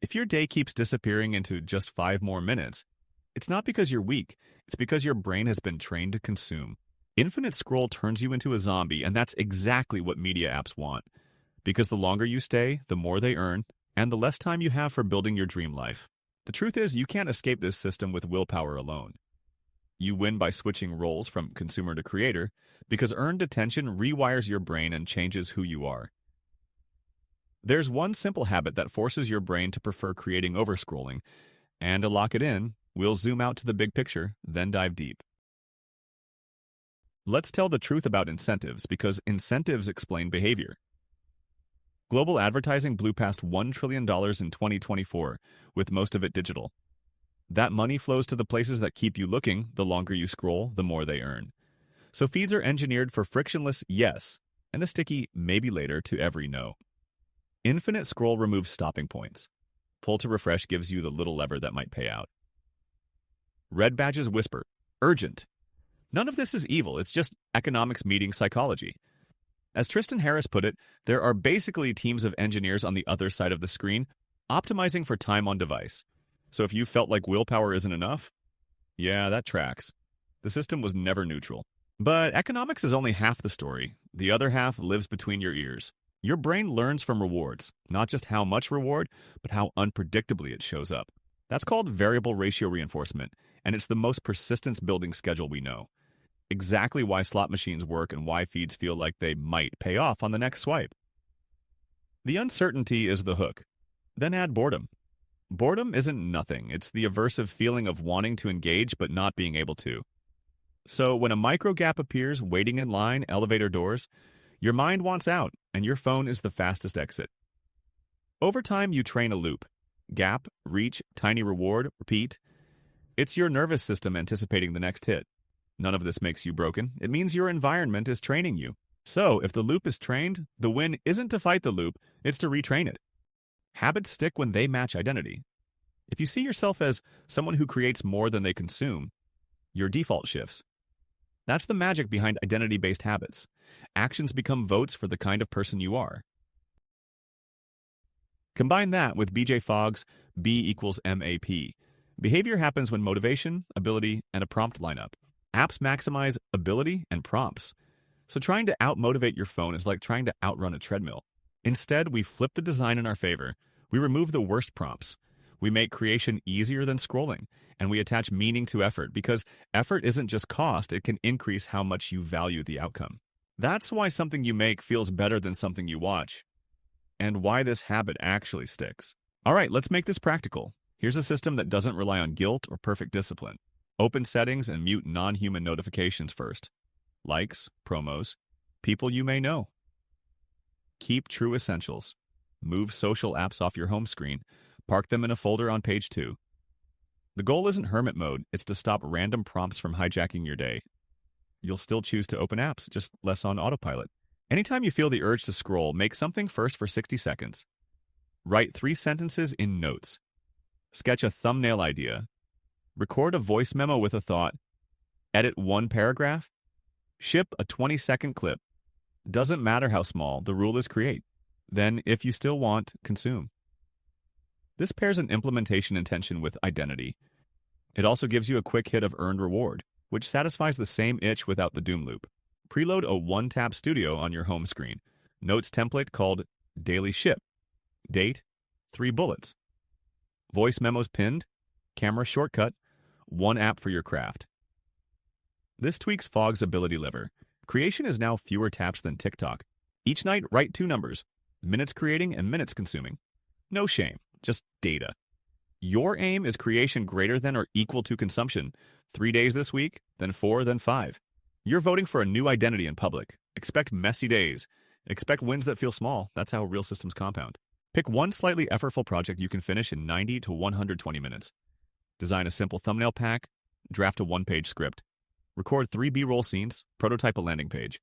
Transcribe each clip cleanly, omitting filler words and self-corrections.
If your day keeps disappearing into just 5 more minutes, it's not because you're weak, it's because your brain has been trained to consume. Infinite scroll turns you into a zombie, and that's exactly what media apps want. Because the longer you stay, the more they earn, and the less time you have for building your dream life. The truth is, you can't escape this system with willpower alone. You win by switching roles from consumer to creator, because earned attention rewires your brain and changes who you are. There's one simple habit that forces your brain to prefer creating over scrolling, and to lock it in, we'll zoom out to the big picture, then dive deep. Let's tell the truth about incentives, because incentives explain behavior. Global advertising blew past $1 trillion in 2024, with most of it digital. That money flows to the places that keep you looking. The longer you scroll, the more they earn. So feeds are engineered for frictionless yes, and a sticky maybe later to every no. Infinite scroll removes stopping points. Pull to refresh gives you the little lever that might pay out. Red badges whisper, urgent. None of this is evil, it's just economics meeting psychology. As Tristan Harris put it, there are basically teams of engineers on the other side of the screen, optimizing for time on device. So if you felt like willpower isn't enough, yeah, that tracks. The system was never neutral. But economics is only half the story. The other half lives between your ears. Your brain learns from rewards, not just how much reward, but how unpredictably it shows up. That's called variable ratio reinforcement, and it's the most persistence-building schedule we know. Exactly why slot machines work and why feeds feel like they might pay off on the next swipe. The uncertainty is the hook. Then add boredom. Boredom isn't nothing. It's the aversive feeling of wanting to engage but not being able to. So when a micro gap appears, waiting in line, elevator doors, your mind wants out, and your phone is the fastest exit. Over time, you train a loop. Gap, reach, tiny reward, repeat. It's your nervous system anticipating the next hit. None of this makes you broken. It means your environment is training you. So, if the loop is trained, the win isn't to fight the loop, it's to retrain it. Habits stick when they match identity. If you see yourself as someone who creates more than they consume, your default shifts. That's the magic behind identity-based habits. Actions become votes for the kind of person you are. Combine that with BJ Fogg's B equals MAP. Behavior happens when motivation, ability, and a prompt line up. Apps maximize ability and prompts. So trying to out-motivate your phone is like trying to outrun a treadmill. Instead, we flip the design in our favor. We remove the worst prompts. We make creation easier than scrolling, and we attach meaning to effort because effort isn't just cost, it can increase how much you value the outcome. That's why something you make feels better than something you watch, and why this habit actually sticks. All right, let's make this practical. Here's a system that doesn't rely on guilt or perfect discipline. Open settings and mute non-human notifications first. Likes, promos, people you may know. Keep true essentials. Move social apps off your home screen. Park them in a folder on page 2. The goal isn't hermit mode, it's to stop random prompts from hijacking your day. You'll still choose to open apps, just less on autopilot. Anytime you feel the urge to scroll, make something first for 60 seconds. Write 3 sentences in notes. Sketch a thumbnail idea. Record a voice memo with a thought. Edit 1 paragraph. Ship a 20-second clip. Doesn't matter how small, the rule is create. Then, if you still want, consume. This pairs an implementation intention with identity. It also gives you a quick hit of earned reward, which satisfies the same itch without the doom loop. Preload a one-tap studio on your home screen. Notes template called Daily Ship. Date, 3 bullets. Voice memos pinned. Camera shortcut. 1 app for your craft. This tweaks Fogg's ability lever. Creation is now fewer taps than TikTok. Each night, write 2 numbers. Minutes creating and minutes consuming. No shame, just data. Your aim is creation greater than or equal to consumption. 3 days this week, then 4, then 5. You're voting for a new identity in public. Expect messy days. Expect wins that feel small. That's how real systems compound. Pick one slightly effortful project you can finish in 90 to 120 minutes. Design a simple thumbnail pack. Draft a 1-page script. Record 3 B-roll scenes. Prototype a landing page.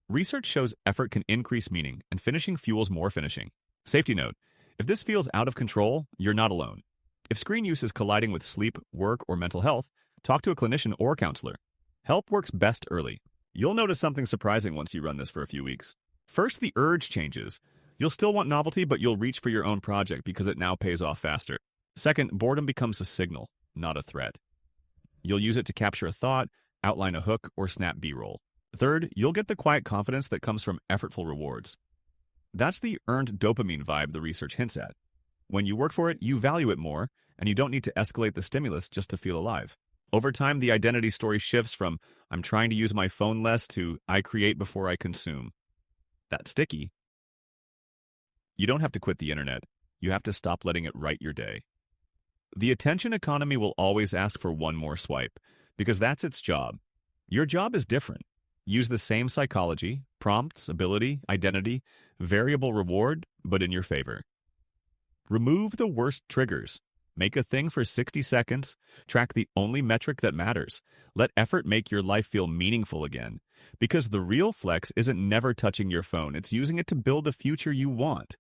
Research shows effort can increase meaning, and finishing fuels more finishing. Safety note: if this feels out of control, you're not alone. If screen use is colliding with sleep, work, or mental health, talk to a clinician or counselor. Help works best early. You'll notice something surprising once you run this for a few weeks. First, the urge changes. You'll still want novelty, but you'll reach for your own project because it now pays off faster. Second, boredom becomes a signal, not a threat. You'll use it to capture a thought, outline a hook, or snap B-roll. Third, you'll get the quiet confidence that comes from effortful rewards. That's the earned dopamine vibe the research hints at. When you work for it, you value it more, and you don't need to escalate the stimulus just to feel alive. Over time, the identity story shifts from "I'm trying to use my phone less" to "I create before I consume." That's sticky. You don't have to quit the internet. You have to stop letting it write your day. The attention economy will always ask for one more swipe, because that's its job. Your job is different. Use the same psychology, prompts, ability, identity, variable reward, but in your favor. Remove the worst triggers. Make a thing for 60 seconds. Track the only metric that matters. Let effort make your life feel meaningful again. Because the real flex isn't never touching your phone. It's using it to build the future you want.